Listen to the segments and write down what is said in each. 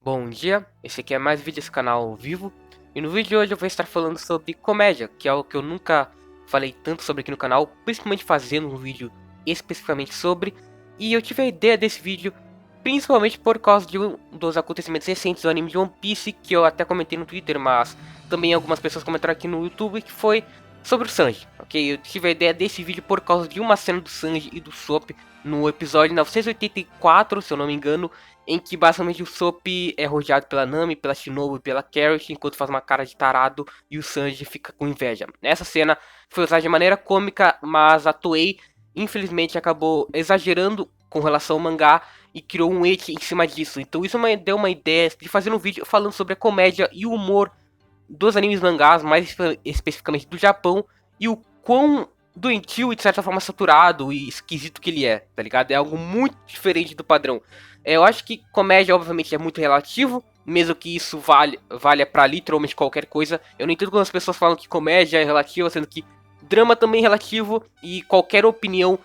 Bom dia, esse aqui é mais um vídeo desse canal ao vivo. E no vídeo de hoje eu vou estar falando sobre comédia, que é algo que eu nunca falei tanto sobre aqui no canal, principalmente fazendo um vídeo especificamente sobre. E eu tive a ideia desse vídeo principalmente por causa de um dos acontecimentos recentes do anime de One Piece, que eu até comentei no Twitter, mas também algumas pessoas comentaram aqui no YouTube, que foi sobre o Sanji, ok? Eu tive a ideia desse vídeo por causa de uma cena do Sanji e do Sop no episódio 984, se eu não me engano, em que basicamente o Sop é rodeado pela Nami, pela Shinobu e pela Carrot, enquanto faz uma cara de tarado e o Sanji fica com inveja. Essa cena foi usada de maneira cômica, mas a Toei infelizmente acabou exagerando com relação ao mangá e criou um eti em cima disso. Então isso deu uma ideia de fazer um vídeo falando sobre a comédia e o humor dos animes mangás, mais especificamente do Japão, e o quão doentio e de certa forma saturado e esquisito que ele é, tá ligado? É algo muito diferente do padrão. Eu acho que comédia, obviamente, é muito relativo, mesmo que isso valha pra literalmente qualquer coisa. Eu não entendo quando as pessoas falam que comédia é relativa, sendo que drama também é relativo e qualquer opinião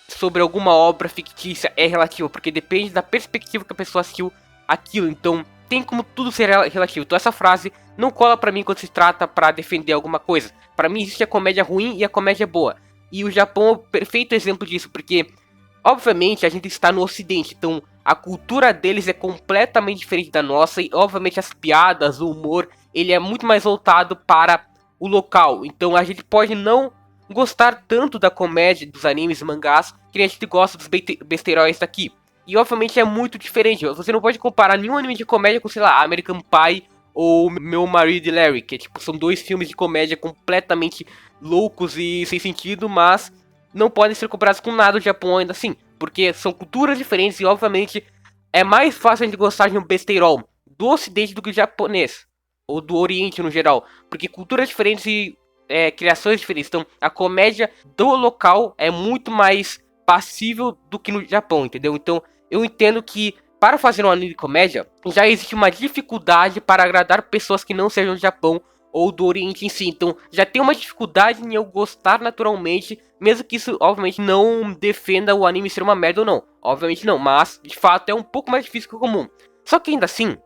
sobre alguma obra fictícia é relativa, porque depende da perspectiva que a pessoa assistiu aquilo. Então, tem como tudo ser relativo. Então, essa frase não cola pra mim quando se trata pra defender alguma coisa. Pra mim, existe a comédia ruim e a comédia boa. E o Japão é o perfeito exemplo disso, porque, obviamente, a gente está no Ocidente, então a cultura deles é completamente diferente da nossa e, obviamente, as piadas, o humor, ele é muito mais voltado para o local. Então, a gente pode não gostar tanto da comédia dos animes e mangás que a gente gosta dos besteiróis daqui. E, obviamente, é muito diferente. Você não pode comparar nenhum anime de comédia com, sei lá, American Pie ou Meu Marido e Larry, que tipo, são dois filmes de comédia completamente loucos e sem sentido, mas não podem ser comparados com nada do Japão ainda assim, porque são culturas diferentes e obviamente é mais fácil de gostar de um besteirol do ocidente do que do japonês, ou do oriente no geral, porque culturas diferentes e criações diferentes, então a comédia do local é muito mais passível do que no Japão, entendeu? Então eu entendo que para fazer um anime de comédia, já existe uma dificuldade para agradar pessoas que não sejam do Japão ou do Oriente em si. Então, já tem uma dificuldade em eu gostar naturalmente, mesmo que isso, obviamente, não defenda o anime ser uma merda ou não. Obviamente não, mas, de fato, é um pouco mais difícil que o comum. Só que ainda assim,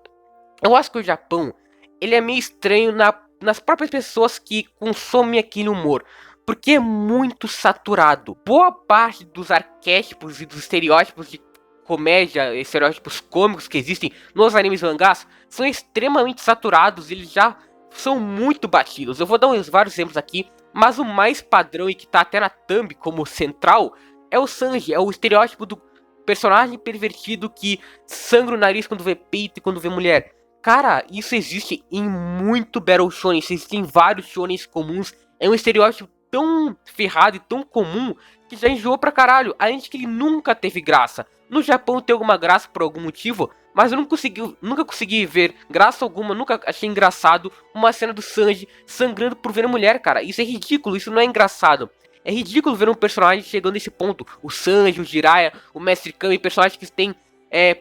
eu acho que o Japão, ele é meio estranho nas próprias pessoas que consomem aquele humor. Porque é muito saturado. Boa parte dos arquétipos e dos estereótipos de comédia, estereótipos cômicos que existem nos animes e mangás são extremamente saturados, eles já são muito batidos. Eu vou dar vários exemplos aqui, mas o mais padrão e que tá até na thumb como central é o Sanji, é o estereótipo do personagem pervertido que sangra o nariz quando vê peito e quando vê mulher. Cara, isso existe em muito Battle Shonen, isso existe em vários shonens comuns, é um estereótipo tão ferrado e tão comum que já enjoou pra caralho, além de que ele nunca teve graça. No Japão tem alguma graça por algum motivo, mas eu nunca consegui ver graça alguma, nunca achei engraçado uma cena do Sanji sangrando por ver a mulher, cara. Isso é ridículo, isso não é engraçado. É ridículo ver um personagem chegando nesse ponto. O Sanji, o Jiraiya, o Mestre Kami, personagens que têm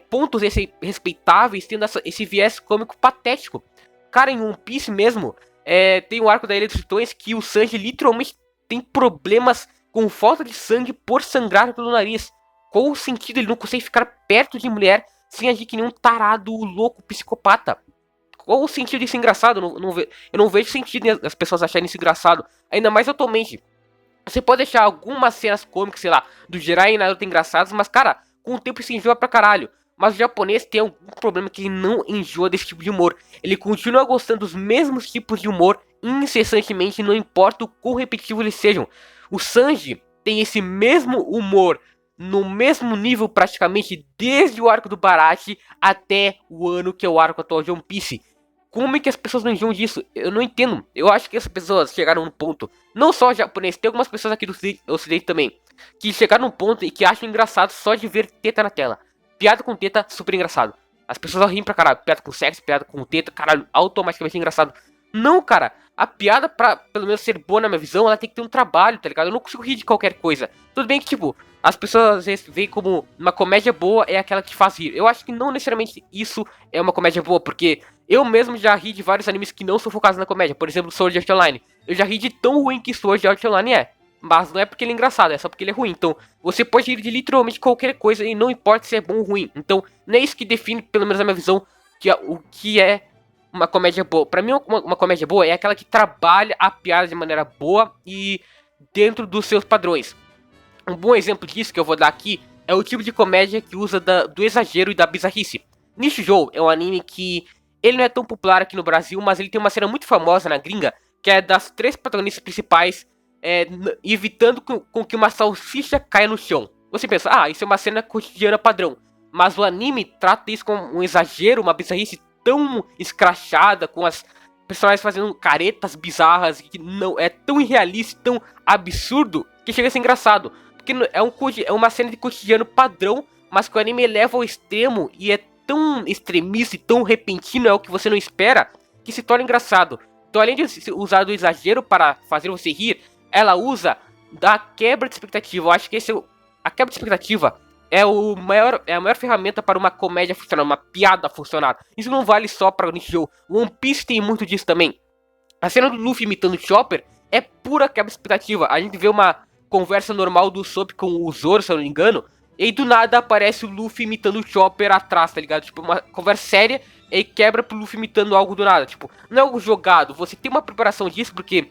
pontos respeitáveis, tendo esse viés cômico patético. Cara, em One Piece mesmo, tem o arco da Ilha dos Tritões que o Sanji literalmente tem problemas com falta de sangue por sangrar pelo nariz. Qual o sentido? Ele não consegue ficar perto de mulher sem agir que nem um tarado louco psicopata. Qual o sentido disso engraçado? Eu não vejo sentido em as pessoas acharem isso engraçado. Ainda mais atualmente. Você pode deixar algumas cenas cômicas, sei lá, do Jiraiya e Naruto engraçadas, mas, cara, com o tempo se enjoa pra caralho. Mas o japonês tem algum problema que ele não enjoa desse tipo de humor. Ele continua gostando dos mesmos tipos de humor incessantemente, não importa o quão repetitivo eles sejam. O Sanji tem esse mesmo humor no mesmo nível praticamente desde o arco do Baratie até o ano que é o arco atual de One Piece. Como é que as pessoas não enjoam disso? Eu não entendo. Eu acho que as pessoas chegaram num ponto, não só japonês, tem algumas pessoas aqui do ocidente também, que chegaram num ponto e que acham engraçado só de ver teta na tela. Piada com teta, super engraçado. As pessoas riem pra caralho. Piada com sexo, piada com teta, caralho, automaticamente engraçado. Não, cara. A piada, pra pelo menos ser boa na minha visão, ela tem que ter um trabalho, tá ligado? Eu não consigo rir de qualquer coisa. Tudo bem que, tipo, as pessoas às vezes veem como uma comédia boa é aquela que te faz rir. Eu acho que não necessariamente isso é uma comédia boa, porque eu mesmo já ri de vários animes que não são focados na comédia. Por exemplo, Sword Art Online. Eu já ri de tão ruim que Sword Art Online é. Mas não é porque ele é engraçado, é só porque ele é ruim. Então, você pode rir de literalmente qualquer coisa e não importa se é bom ou ruim. Então, não é isso que define, pelo menos na minha visão, o que é uma comédia boa. Pra mim, uma comédia boa é aquela que trabalha a piada de maneira boa e dentro dos seus padrões. Um bom exemplo disso que eu vou dar aqui é o tipo de comédia que usa do exagero e da bizarrice. Nishijou é um anime que ele não é tão popular aqui no Brasil, mas ele tem uma cena muito famosa na gringa, que é das 3 protagonistas principais evitando com que uma salsicha caia no chão. Você pensa, isso é uma cena cotidiana padrão. Mas o anime trata isso com um exagero, uma bizarrice tão escrachada, com as personagens fazendo caretas bizarras, que não é tão irrealista, tão absurdo, que chega a ser engraçado. Porque é uma cena de cotidiano padrão, mas que o anime leva ao extremo e é tão extremista e tão repentino, é o que você não espera, que se torna engraçado. Então, além de usar do exagero para fazer você rir, ela usa da quebra de expectativa. Eu acho que a quebra de expectativa é a maior ferramenta para uma comédia funcionar, uma piada funcionar. Isso não vale só para o Nishijou. One Piece tem muito disso também. A cena do Luffy imitando o Chopper é pura quebra de expectativa. A gente vê uma conversa normal do Sop com o Zoro, se eu não me engano, e aí do nada aparece o Luffy imitando o Chopper atrás, tá ligado? Tipo, uma conversa séria e quebra pro Luffy imitando algo do nada. Tipo, não é algo jogado. Você tem uma preparação disso porque,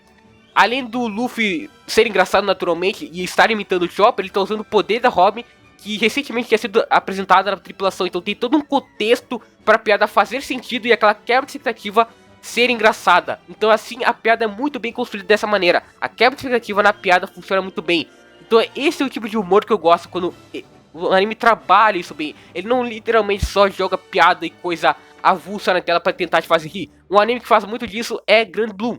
além do Luffy ser engraçado naturalmente e estar imitando o Chopper, ele tá usando o poder da Robin, que recentemente tinha sido apresentada na tripulação. Então tem todo um contexto pra piada fazer sentido e aquela quebra de expectativa ser engraçada. Então assim, a piada é muito bem construída dessa maneira. A quebra de expectativa na piada funciona muito bem. Então esse é o tipo de humor que eu gosto quando o anime trabalha isso bem. Ele não literalmente só joga piada e coisa avulsa na tela pra tentar te fazer rir. Um anime que faz muito disso é Grand Blue.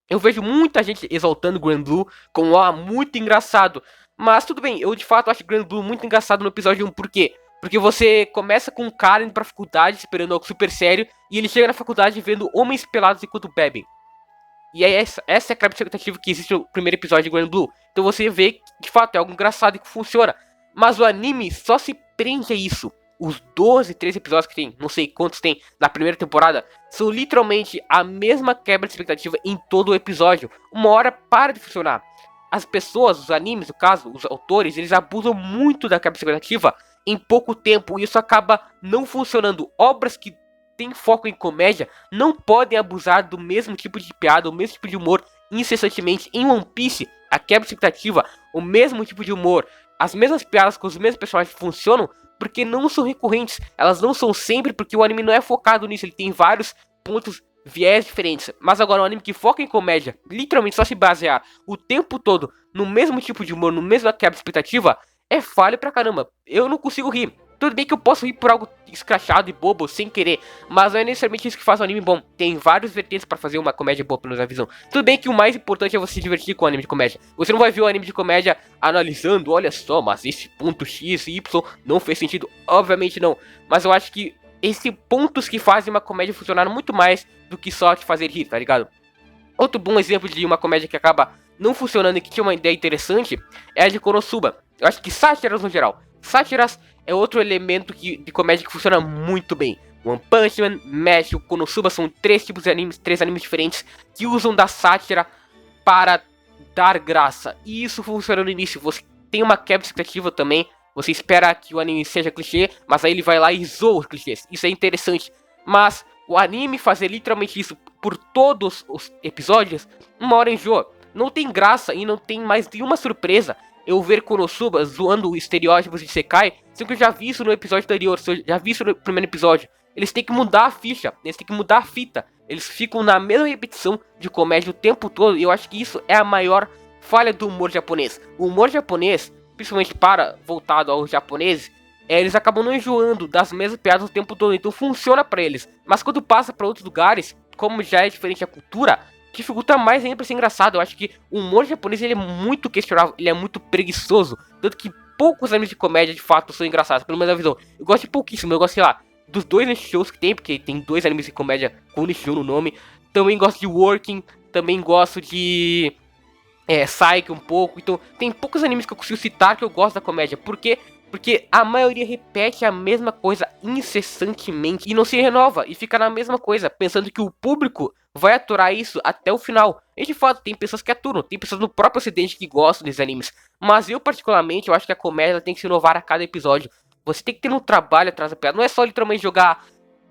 Eu vejo muita gente exaltando Grand Blue como muito engraçado. Mas tudo bem, eu de fato acho Grand Blue muito engraçado no episódio 1. Por quê? Porque você começa com um cara indo pra faculdade esperando algo super sério, e ele chega na faculdade vendo homens pelados enquanto bebem. E é essa é a quebra de expectativa que existe no primeiro episódio de Grand Blue. Então você vê que de fato é algo engraçado e que funciona. Mas o anime só se prende a isso. Os 12, 13 episódios que tem, não sei quantos tem na primeira temporada, são literalmente a mesma quebra de expectativa em todo o episódio. Uma hora para de funcionar. As pessoas, os animes, no caso, os autores, eles abusam muito da quebra de expectativa em pouco tempo. E isso acaba não funcionando. Obras que têm foco em comédia não podem abusar do mesmo tipo de piada, o mesmo tipo de humor incessantemente. Em One Piece, a quebra de expectativa, o mesmo tipo de humor, as mesmas piadas com os mesmos personagens funcionam porque não são recorrentes. Elas não são sempre, porque o anime não é focado nisso. Ele tem vários pontos, viés diferentes. Mas agora um anime que foca em comédia, literalmente só se basear o tempo todo no mesmo tipo de humor, no mesmo quebra de expectativa, é falho pra caramba. Eu não consigo rir. Tudo bem que eu posso rir por algo escrachado e bobo, sem querer, mas não é necessariamente isso que faz um anime bom. Tem vários vertentes pra fazer uma comédia boa, pelo menos na visão. Tudo bem que o mais importante é você se divertir com o anime de comédia. Você não vai ver o anime de comédia analisando, olha só, mas esse ponto X e Y não fez sentido. Obviamente não. Mas eu acho que esses pontos que fazem uma comédia funcionar muito mais do que só te fazer rir, tá ligado? Outro bom exemplo de uma comédia que acaba não funcionando e que tinha uma ideia interessante é a de Konosuba. Eu acho que sátiras no geral. Sátiras é outro elemento de comédia que funciona muito bem. One Punch Man, Mesh, o Konosuba são 3 tipos de animes, 3 animes diferentes que usam da sátira para dar graça. E isso funciona no início. Você tem uma quebra de expectativa também. Você espera que o anime seja clichê, mas aí ele vai lá e zoa os clichês. Isso é interessante. Mas o anime fazer literalmente isso por todos os episódios, uma hora enjoa. Não tem graça e não tem mais nenhuma surpresa eu ver Konosuba zoando estereótipos de Sekai, sendo que eu já vi isso no episódio anterior, eu já vi isso no primeiro episódio. Eles têm que mudar a ficha, eles têm que mudar a fita. Eles ficam na mesma repetição de comédia o tempo todo, e eu acho que isso é a maior falha do humor japonês. O humor japonês, principalmente voltado aos japoneses, eles acabam não enjoando das mesmas piadas o tempo todo, então funciona pra eles. Mas quando passa pra outros lugares, como já é diferente a cultura, dificulta mais ainda pra ser engraçado. Eu acho que o humor japonês ele é muito questionável, ele é muito preguiçoso. Tanto que poucos animes de comédia de fato são engraçados, pelo menos na visão. Eu gosto de pouquíssimo, eu gosto, sei lá, dos 2 shows que tem, porque tem 2 animes de comédia com Nishijou no nome. Também gosto de Working, também gosto de Psyche um pouco. Então tem poucos animes que eu consigo citar que eu gosto da comédia. Por quê? Porque a maioria repete a mesma coisa incessantemente e não se renova e fica na mesma coisa, pensando que o público vai aturar isso até o final. E de fato, tem pessoas que aturam, tem pessoas no próprio ocidente que gostam desses animes. Mas eu, particularmente, eu acho que a comédia tem que se inovar a cada episódio. Você tem que ter um trabalho atrás da piada. Não é só literalmente jogar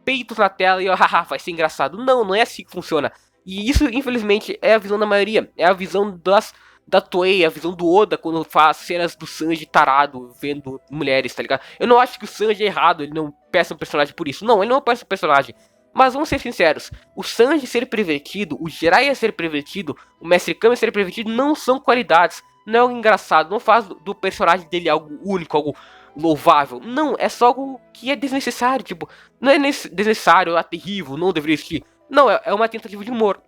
peitos na tela e haha, vai ser engraçado. Não, não é assim que funciona. E isso, infelizmente, é a visão da maioria. É a visão da Toei, a visão do Oda quando faz cenas do Sanji tarado vendo mulheres, tá ligado? Eu não acho que o Sanji é errado, ele não peça um personagem por isso. Não, ele não peça um personagem. Mas vamos ser sinceros, o Sanji ser pervertido, o Jiraiya ser pervertido, o Mestre Kami ser pervertido não são qualidades. Não é algo engraçado, não faz do personagem dele algo único, algo louvável. Não, é só algo que é desnecessário, tipo, não é desnecessário, é terrível, não deveria existir. Não, é uma tentativa de humor.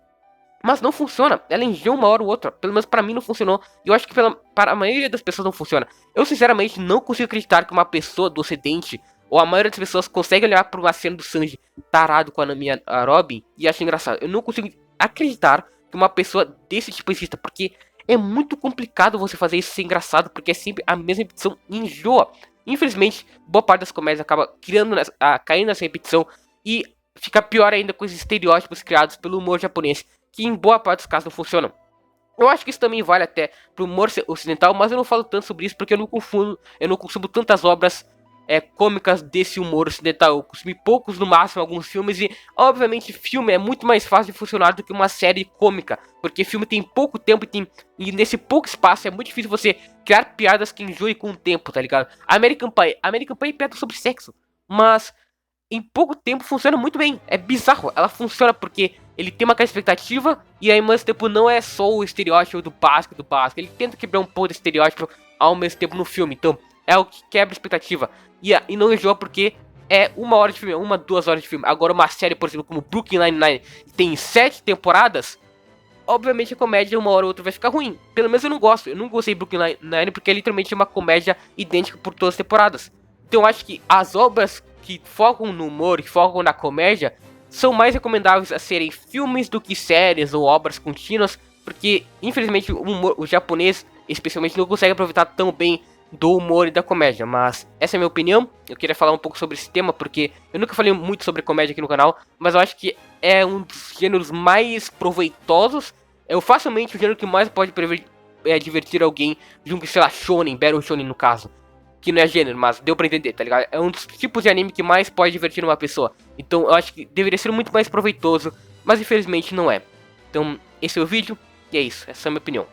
Mas não funciona, ela enjoo uma hora ou outra. Pelo menos pra mim não funcionou. E eu acho que para a maioria das pessoas não funciona. Eu sinceramente não consigo acreditar que uma pessoa do ocidente, ou a maioria das pessoas, consegue olhar pra uma cena do Sanji tarado com a Nami e a Robin e acha engraçado. Eu não consigo acreditar que uma pessoa desse tipo exista, porque é muito complicado você fazer isso ser engraçado, porque é sempre a mesma repetição enjoa. Infelizmente, boa parte das comédias acaba caindo nessa repetição e fica pior ainda com os estereótipos criados pelo humor japonês, que em boa parte dos casos não funcionam. Eu acho que isso também vale até pro humor ocidental, mas eu não falo tanto sobre isso porque eu não consumo tantas obras cômicas desse humor ocidental. Eu consumi poucos, no máximo, alguns filmes, e obviamente filme é muito mais fácil de funcionar do que uma série cômica, porque filme tem pouco tempo e nesse pouco espaço é muito difícil você criar piadas que enjoem com o tempo, tá ligado? American Pie é piada sobre sexo, mas em pouco tempo funciona muito bem. É bizarro. Ela funciona porque ele tem uma cara expectativa e aí ao mesmo tempo não é só o estereótipo do básico do básico. Ele tenta quebrar um pouco do estereótipo ao mesmo tempo no filme. Então é o que quebra a expectativa. E não enjoa porque é 1 hora de filme, 2 horas de filme. Agora uma série, por exemplo, como Brooklyn Nine-Nine, tem 7 temporadas. Obviamente a comédia 1 hora ou outra vai ficar ruim. Pelo menos eu não gosto. Eu não gostei de Brooklyn Nine-Nine porque é literalmente uma comédia idêntica por todas as temporadas. Então eu acho que as obras que focam no humor, que focam na comédia, são mais recomendáveis a serem filmes do que séries ou obras contínuas, porque infelizmente o japonês, especialmente, não consegue aproveitar tão bem do humor e da comédia. Mas essa é a minha opinião. Eu queria falar um pouco sobre esse tema, porque eu nunca falei muito sobre comédia aqui no canal, mas eu acho que é um dos gêneros mais proveitosos. É facilmente o gênero que mais pode divertir alguém, junto com, sei lá, shonen, battle shonen no caso. Que não é gênero, mas deu pra entender, tá ligado? É um dos tipos de anime que mais pode divertir uma pessoa. Então eu acho que deveria ser muito mais proveitoso, mas infelizmente não é. Então esse é o vídeo, e é isso, essa é a minha opinião.